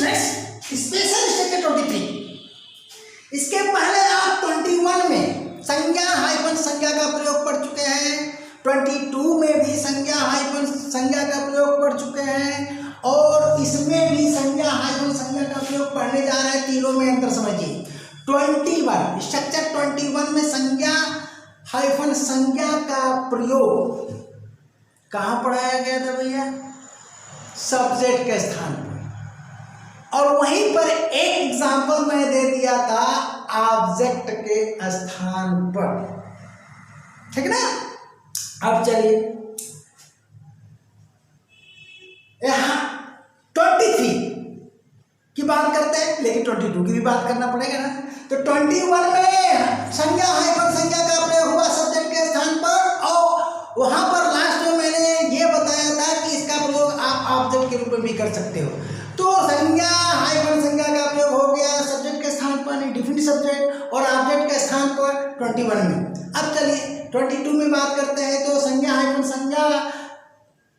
Next special structure 23। इसके पहले आप 21 में संज्ञा हाइफन संज्ञा का प्रयोग पढ़ चुके हैं, 22 में भी संज्ञा हाइफन संज्ञा का प्रयोग पढ़ चुके हैं, और इसमें भी संज्ञा हाइफन संज्ञा का प्रयोग पढ़ने जा रहे हैं। तीनों में अंतर समझिए। 21 स्ट्रक्चर 21 में संज्ञा हाइफन संज्ञा का प्रयोग कहाँ पढ़ाया गया था भैया? सब्जेक्ट के स्थान पर। और वहीं पर एक एग्जाम्पल मैंने दे दिया था ऑब्जेक्ट के स्थान पर, ठीक ना। अब चलिए यहां 23 की बात करते हैं, लेकिन 22 की भी बात करना पड़ेगा ना। तो 21 में संज्ञा हाइफन संज्ञा का प्रयोग हुआ सब्जेक्ट के स्थान पर, और वहां पर लास्ट में मैंने ये बताया था कि इसका प्रयोग आप ऑब्जेक्ट के रूप में भी कर सकते हो। तो संज्ञा हाइफन संज्ञा का प्रयोग हो गया सब्जेक्ट के स्थान पर, डिफरेंट सब्जेक्ट, और ऑब्जेक्ट के स्थान पर 21 में। अब चलिए 22 में बात करते हैं। तो संज्ञा हाइफन संज्ञा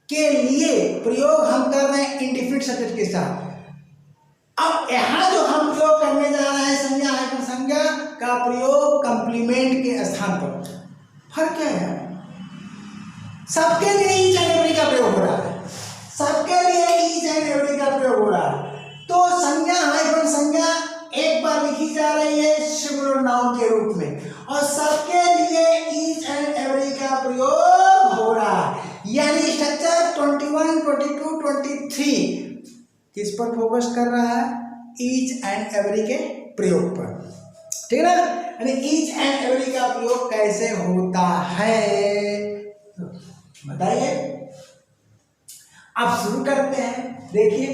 के लिए प्रयोग हम कर रहे हैं इंडिफिनिट सब्जेक्ट के साथ। अब यहाँ जो हम प्रयोग करने जा रहे हैं संज्ञा हाइफन संज्ञा का प्रयोग कंप्लीमेंट के स्थान पर। फर्क क्या है? सबके लिए ईच एंड एवरी का प्रयोग हो रहा है, सबके लिए ईच एंड एवरी का प्रयोग हो रहा है। तो संज्ञा हाइफन संज्ञा एक बार लिखी जा रही है सिंगुलर नाउन के रूप में, और सबके लिए ईच एंड एवरी का प्रयोग हो रहा है। यानी स्ट्रक्चर 21, 22, 23 किस पर फोकस कर रहा है? ईच एंड एवरी के प्रयोग पर, ठीक है ना। यानी ईच एंड एवरी का प्रयोग कैसे होता है बताइए। अब शुरू करते हैं। देखिए,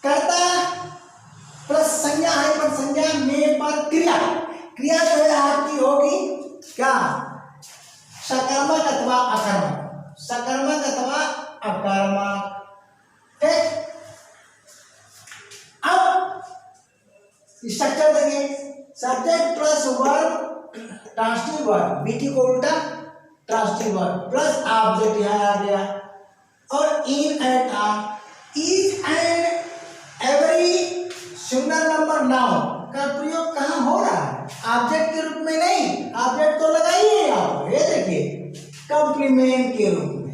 कर्ता प्लस संज्ञा हाइफन संज्ञा में पर क्रिया, क्रिया जो है आपकी होगी क्या? सकर्मक अथवा अकर्मक, सकर्मक अथवा अकर्मक, ठीक। अब स्ट्रक्चर देखिए, subject plus verb transitive verb, BT को उल्टा ट्रांसिटिव वर्ब प्लस ऑब्जेक्ट यहाँ आ गया, और in and are. Each and every single number noun का प्रयोग कहाँ हो रहा है? ऑब्जेक्ट के रूप में नहीं, ऑब्जेक्ट तो लगाइए आप, ये देखिए कॉम्प्लीमेंट के रूप में।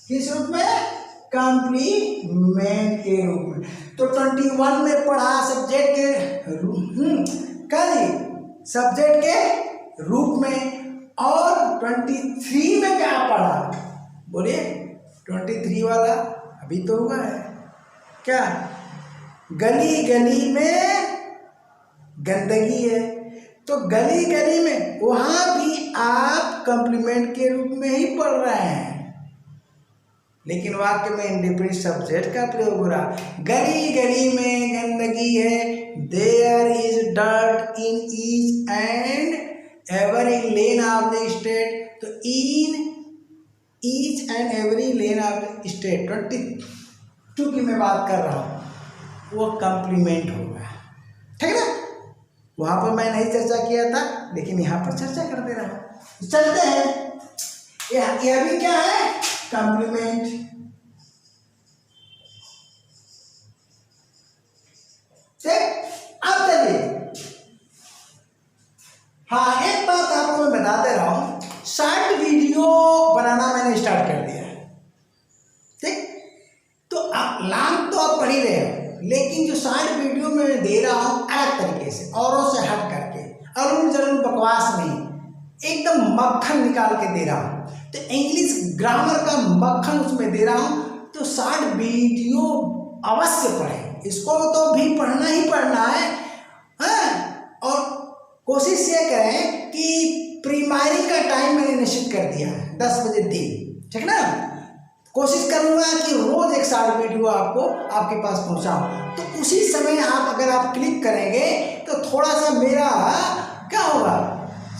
किस रूप में? कॉम्प्लीमेंट के रूप में। तो 21 में पढ़ा सब्जेक्ट के सब्जेक्ट के रूप में, और 23 में क्या पढ़ा? बोलिए 23 वाला अभी तो हुआ है क्या? गली गली में गंदगी है, तो गली गली में वहां भी आप कॉम्प्लीमेंट के रूप में ही पढ़ रहे हैं, लेकिन वाक्य में इंडिपेंडेंट सब्जेक्ट का प्रयोग हो रहा। गली गली में गंदगी है, there is dirt in each and every lane of the state. तो in each and every lane of the state 22 की मैं बात कर रहा हूँ, वो कॉम्प्लीमेंट होगा, ठीक है ना। वहां पर मैं नहीं चर्चा किया था, लेकिन यहाँ पर चर्चा कर दे रहा हूँ। चलते हैं, यह भी क्या है? कॉम्प्लीमेंट। अब चलिए, हाँ एक बात आपको मैं बता दे रहा हूं, शॉर्ट वीडियो बनाना मैंने स्टार्ट कर दिया है, ठीक। तो आप लॉन्ग तो आप पढ़ ही रहे हो, लेकिन जो शॉर्ट वीडियो मैं दे रहा हूं अलग तरीके से, औरों से हट करके, अरुण जरूर बकवास नहीं, एकदम मक्खन निकाल के दे रहा हूं। तो इंग्लिश ग्रामर का मक्खन उसमें दे रहा हूं। तो शॉर्ट वीडियो अवश्य पढ़ें, इसको तो भी पढ़ना ही पढ़ना है, हाँ? और कोशिश ये करें कि प्राइमरी का टाइम मैंने निश्चित कर दिया है 10 बजे दिन, ठीक ना। कोशिश करूंगा कि रोज एक शॉर्ट वीडियो आपको आपके पास पहुंचाऊं। तो उसी समय आप अगर आप क्लिक करेंगे तो थोड़ा सा मेरा क्या होगा,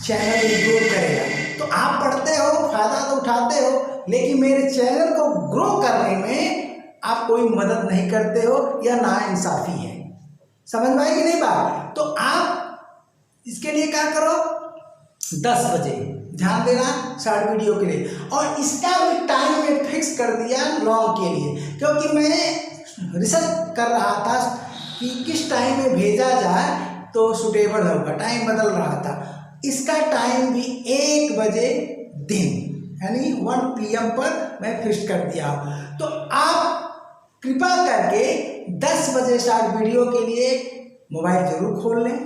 चैनल ग्रो करेगा। तो आप पढ़ते हो, फायदा तो उठाते हो, लेकिन मेरे चैनल को ग्रो करने में आप कोई मदद नहीं करते हो, यह नाइंसाफी है। समझ में आएगी नहीं बात? तो आप इसके लिए क्या करो, 10 बजे ध्यान देना शॉर्ट वीडियो के लिए, और इसका भी टाइम में फिक्स कर दिया लॉन्ग के लिए, क्योंकि मैं रिसर्च कर रहा था कि किस टाइम में भेजा जाए तो सुटेबल होगा, टाइम बदल रहा था। इसका टाइम भी 1 बजे दिन यानी 1 PM पर मैं फिक्स कर दिया। तो आप कृपा करके 10 बजे स्टार्ट वीडियो के लिए मोबाइल जरूर खोल लें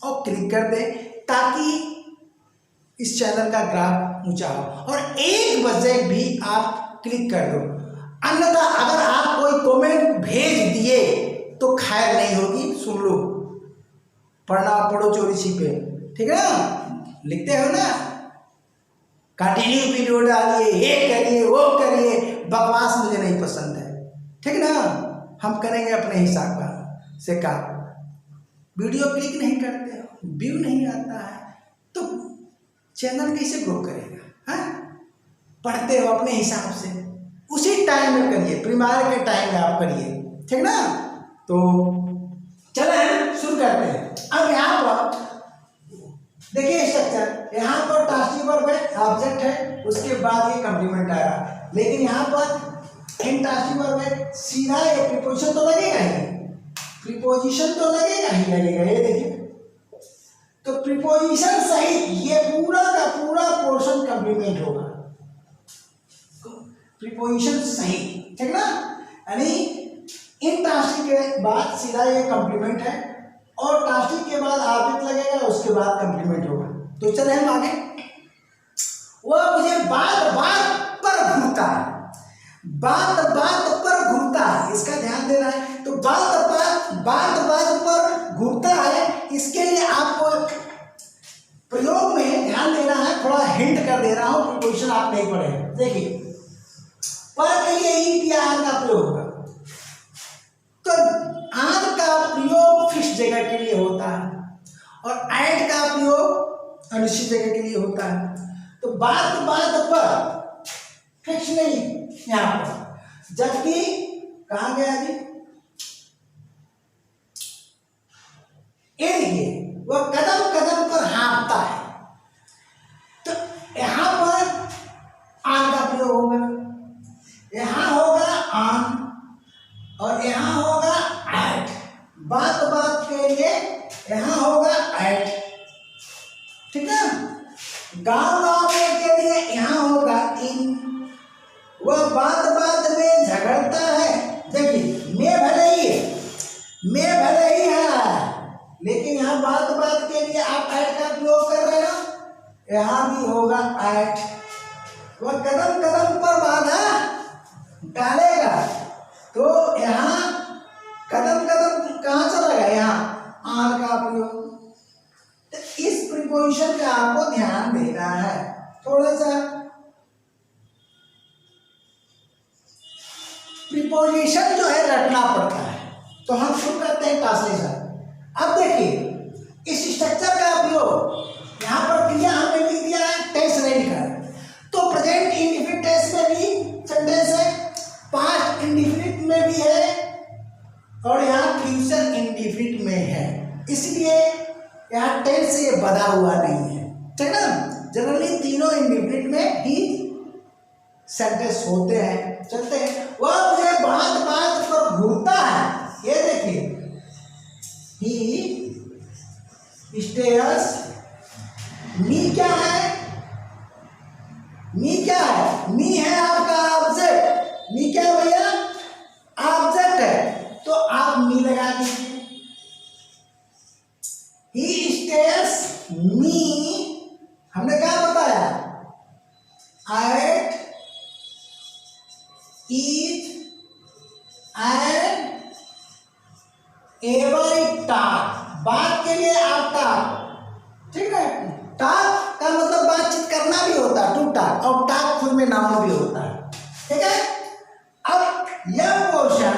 और क्लिक कर दें, ताकि इस चैनल का ग्राफ ऊंचा हो। और 1 बजे भी आप क्लिक कर दो, अन्यथा अगर आप कोई कमेंट भेज दिए तो खैर नहीं होगी। सुन लो, पढ़ना पढ़ो चोरी छिपे, ठीक है ना? लिखते हो ना, कंटिन्यू वीडियो डालिए, ये करिए वो करिए, बकवास मुझे नहीं पसंद है, ठीक ना? हम करेंगे अपने हिसाब का से काम। वीडियो क्लिक नहीं करते हो, व्यू नहीं आता है, तो चैनल कैसे ग्रो करेगा? हाँ, पढ़ते हो अपने हिसाब से, उसी टाइम में करिए, प्रीमार के टाइम में आप करिए, ठीक ना? तो चलो हम शुरू करते हैं। अब यहाँ पर देखिए स्ट्रक्चर, यहाँ पर टास्क वर्ब है, ऑब्जेक्ट है, उसके बाद ये कम्प्लीमेंट आ रहा है। लेकिन यहाँ पर इन टास्क वर्ब है, सीधा ये प्रीपोजिशन तो लगेगा ही, प्रीपोजिशन तो लगेगा ही लगेगा। ये देखिए, तो प्रीपोजिशन सहित ये पूरा का पूरा पोर्शन कम्प्लीमेंट होगा, प्रीपोजिशन सहित, ठीक ना? यानी इन टास्क के बाद सीधा ये कम्प्लीमेंट है, और टास्क के बाद ऑब्जेक्ट लगेगा, उसके बाद कम्प्लीमेंट होगा। तो चले हम आगे। वह मुझे बात बात पर घूरता है, बात बात पर घूरता है, इसका ध्यान देना है। तो बात बात पर घूरता है, इसके लिए आपको प्रयोग में ध्यान देना है। थोड़ा हिंट कर दे रहा हूं, प्रीपोजिशन आप नहीं पढ़े। देखिए, पर के लिए ईट या आर का प्रयोग होगा, तो आर का प्रयोग फिक्स जगह के लिए होता है और एट का प्रयोग अनिश्चित जगह के लिए होता है। तो बात बात पर फिक्स नहीं यहाँ पर, जबकि कहाँ गया जी? ये देखिए, वह कदम कदम पर हाँफता है, तो यहाँ पर आन का प्रयोग होगा, यहाँ होगा आन और यहाँ होगा एट। बात बात के लिए यहाँ होगा एट, ठीक है? गाँव गाँव के लिए यहाँ होगा इन। वह बात बात में झगड़ता है, देखिए मैं भले ही है, लेकिन यहाँ बात बात के लिए आप एट का प्रयोग कर रहे हो, यहाँ भी होगा एट। वह कदम कदम पर बाधा डालेगा, तो यहाँ कदम कदम कहाँ चला गया? यहाँ आर का प्रयोग। तो इस प्रीपोजिशन का आपको ध्यान देना है। थोड़ा सा प्रीपोजिशन जो है रटना पड़ता है। तो हम शुरू करते हैं ट्रांसलेशन। अब देखिए, इस स्ट्रक्चर का प्रयोग यहाँ पर क्रिया हमने लिख दिया है, टेंस नहीं लिखा है। तो प्रेजेंट इंडेफिनिट टेंस में भी सेंटेंस है, पास्ट इंडेफिनिट में भी है, और यहाँ फ्यूचर इंडेफिनिट में है, इसलिए यहाँ टेंस से ये बधा हुआ नहीं है, ठीक ना? जनरली तीनों इंडेफिनिट में ही सेंटेंस होते हैं, चलते हैं। वह मुझे बात बात पर घूरता है, ये देखिए, ही स्टेयर्स। मी क्या है? मी क्या है? मी है आपका ऑब्जेक्ट। मी क्या है भैया? ऑब्जेक्ट है, तो आप मी लगा दीजिए। ही स्टेयर्स मी, हमने क्या बताया? Eight each and every task. बात के लिए आप टास्क, ठीक है? टास्क का मतलब बातचीत करना भी होता है, टू टास्क, और टास्क खुद में नाउन भी होता है, ठीक है? अब यह पोर्शन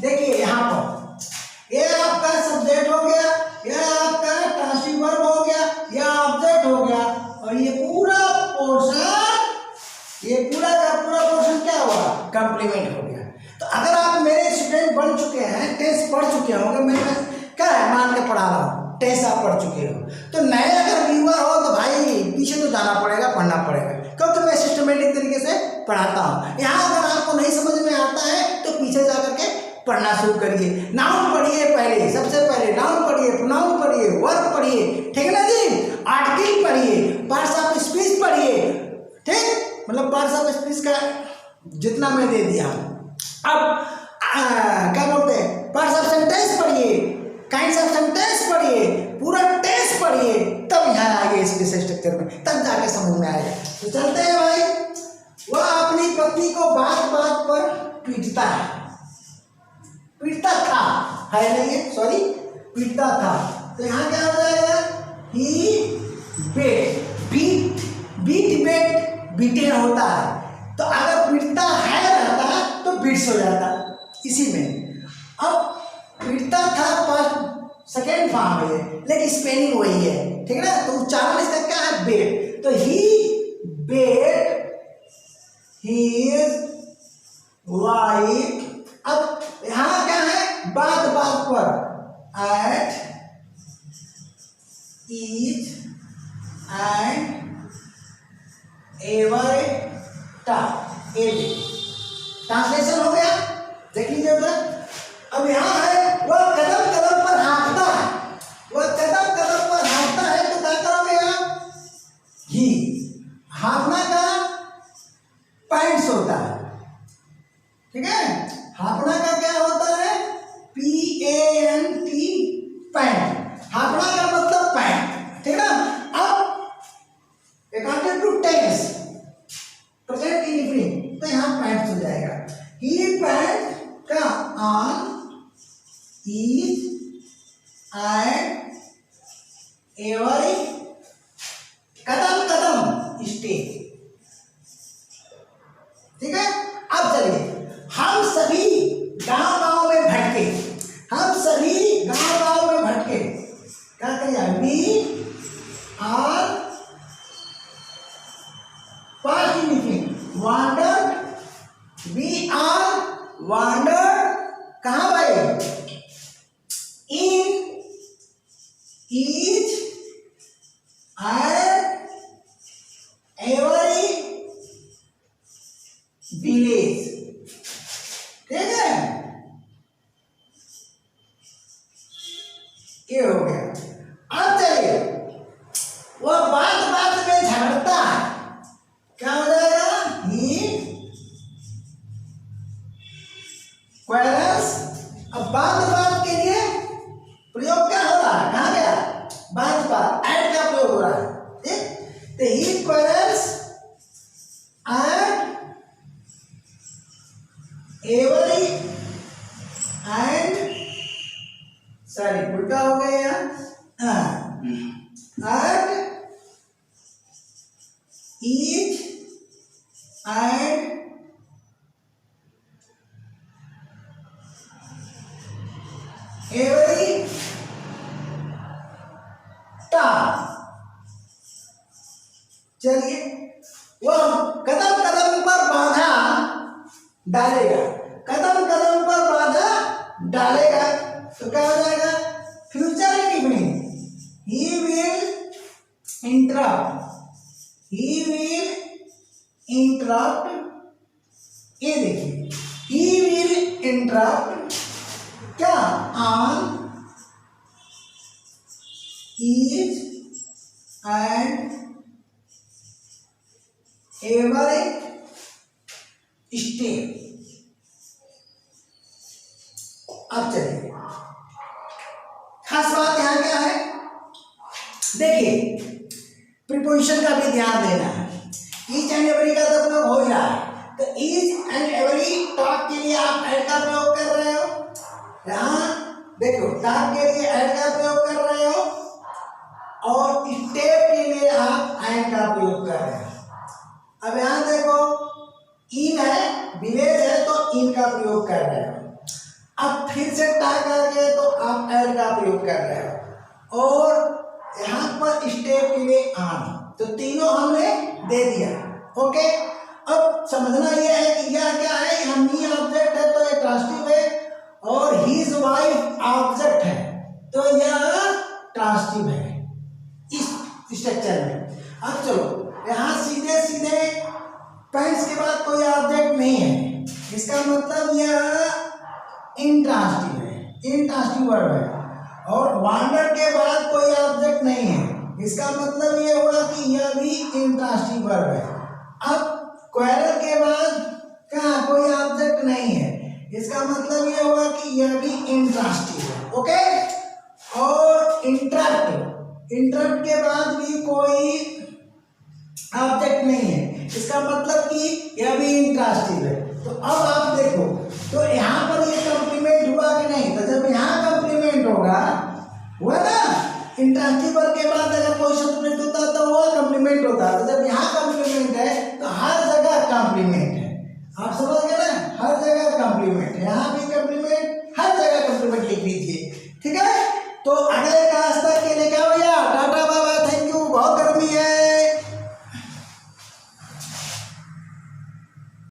देखिए, यहाँ पर ये आपका सब्जेक्ट हो गया, यह आपका ट्रांसिटिव वर्ब हो गया, यह ऑब्जेक्ट हो गया, और ये पूरा का पूरा पोर्शन क्या हुआ? कंप्लीमेंट हो गया। तो अगर आप मेरे स्टूडेंट बन चुके हैं, टेस्ट पढ़ चुके होंगे, मैं क्या है मान के पढ़ा रहा हूँ, टेस्ट आप पढ़ चुके हो, तो नए अगर व्यूअर हो तो भाई पीछे तो जाना पड़ेगा, पढ़ना पड़ेगा, क्योंकि मैं सिस्टमेटिक तरीके से पढ़ाता हूँ। यहाँ अगर आपको नहीं समझ में आता है तो पीछे जा करके पढ़ना शुरू करिए। नाउन पढ़िए, पहले सबसे पहले नाउन पढ़िए, प्रोनाउन पढ़िए, वर्ब पढ़िए, ठीक है ना जी। आर्टिकल पढ़िए, पार्ट्स ऑफ स्पीच पढ़िए, ठीक, मतलब पार्ट्स ऑफ स्पीच का जितना मैं दे दिया। अब क्या बोलते हैं, पार्ट्स ऑफ सेंटेंस पढ़िए, काइंड्स ऑफ सेंटेंस पढ़िए, पूरा टेंस पढ़िए, तब यहाँ आगे स्पीच स्ट्रक्चर में, तब जाके समझ में आएगा। तो चलते हैं भाई। वह अपनी पत्नी को बात बात पर पीटता है, पीटता था, है नहीं है, सॉरी, पीटता था। तो यहाँ क्या हो जाएगा, ही बेट, बीट, बीट बेट बीटेन होता है। तो अगर पीटता है रहता तो बीट्स हो जाता इसी में। अब पीटता था पास्ट सेकेंड फॉर्म है, लेकिन स्पेलिंग वही है, ठीक है ना। तो उच्चारण इसका क्या है, बेट। तो ही बेट his wife। अब यहां क्या है, बात बात पर, at each and every time, translation हो गया, देख लीजिए उधर। अब यहां है, वह कदम कदम पर हाँकता है, वह कदम कदम पर हाँकता है। तो क्या करोगे आप, ही, हाँकना का पैंट्स होता है, ठीक है। हाफना का क्या होता है, PANT, पैंट। हाफना का मतलब पैंट, ठीक है ना। अब according to tense, present indefinite, तो यहाँ पैंट्स हो जाएगा। ही पैंट का ऑन ईच एंड एवरी, कदम कदम स्टेज, ठीक है। अब चलिए, हम सभी गांव गांव में भटके, हम सभी गांव गांव में भटके, क्या करिए, we are past indefinite wandered, we are wandered, कहाँ भाई, in each and every village, ठीक है। ये हो गया। अब चलिए, वह बात बात में झगड़ता है, क्या हो जाएगा, ही क्वेरल्स। अब बात बात के लिए प्रयोग क्या हो रहा है, कहाँ गया, बात बात, एड का प्रयोग हो रहा है, ठीक। तो ही quarrels and every end, sorry उल्टा हो गया, at each and every time. चलिए, वह कदम कदम पर बाधा डालेगा, कदम कदम पर बाधा डालेगा। तो क्या हो जाएगा, future indefinite, he will interrupt, he will interrupt, ये देखिए, ही विल इंटरप्ट क्या, on each and every step. अब चलिए, खास बात यहां क्या है, देखिए प्रीपोजिशन का भी ध्यान देना है। ईच एंड एवरी का तो प्रयोग हो ही रहा है, तो ईच एंड एवरी टॉक के लिए आप एड का प्रयोग कर रहे हो, यहां देखो टॉक के लिए एड का प्रयोग कर रहे हो, और स्टेप के लिए आप एंड का प्रयोग कर रहे हो। अब यहां देखो, इन है, विलेज है, तो इन का प्रयोग कर रहे हो। अब फिर से टा करके तो आप एड का प्रयोग कर रहे हो, और यहाँ पर स्टेप के लिए आन, तो तीनों हमने दे दिया, ओके। अब समझना यह है कि यह क्या है, हम ही ऑब्जेक्ट है तो ये ट्रांसटिव है, और हिज वाइफ ऑब्जेक्ट है तो यह ट्रांसटिव है इस स्ट्रक्चर में। अब चलो, यहाँ सीधे सीधे पैंट्स के बाद कोई ऑब्जेक्ट नहीं है, इसका मतलब यह इंट्रांसिटिव है, इंट्रांसिटिव वर्ब है। और वांडर के बाद कोई ऑब्जेक्ट नहीं है, इसका मतलब ये हुआ कि यह भी इंट्रांसिटिव वर्ब है। अब क्वेरल के बाद क्या कोई ऑब्जेक्ट नहीं है, इसका मतलब ये हुआ कि यह भी इंट्रांसिटिव है। ओके। और इंटरप्ट, इंटरप्ट के बाद भी कोई ऑब्जेक्ट नहीं है, इसका मतलब कि यह भी इंट्रांसिटिव है। तो अब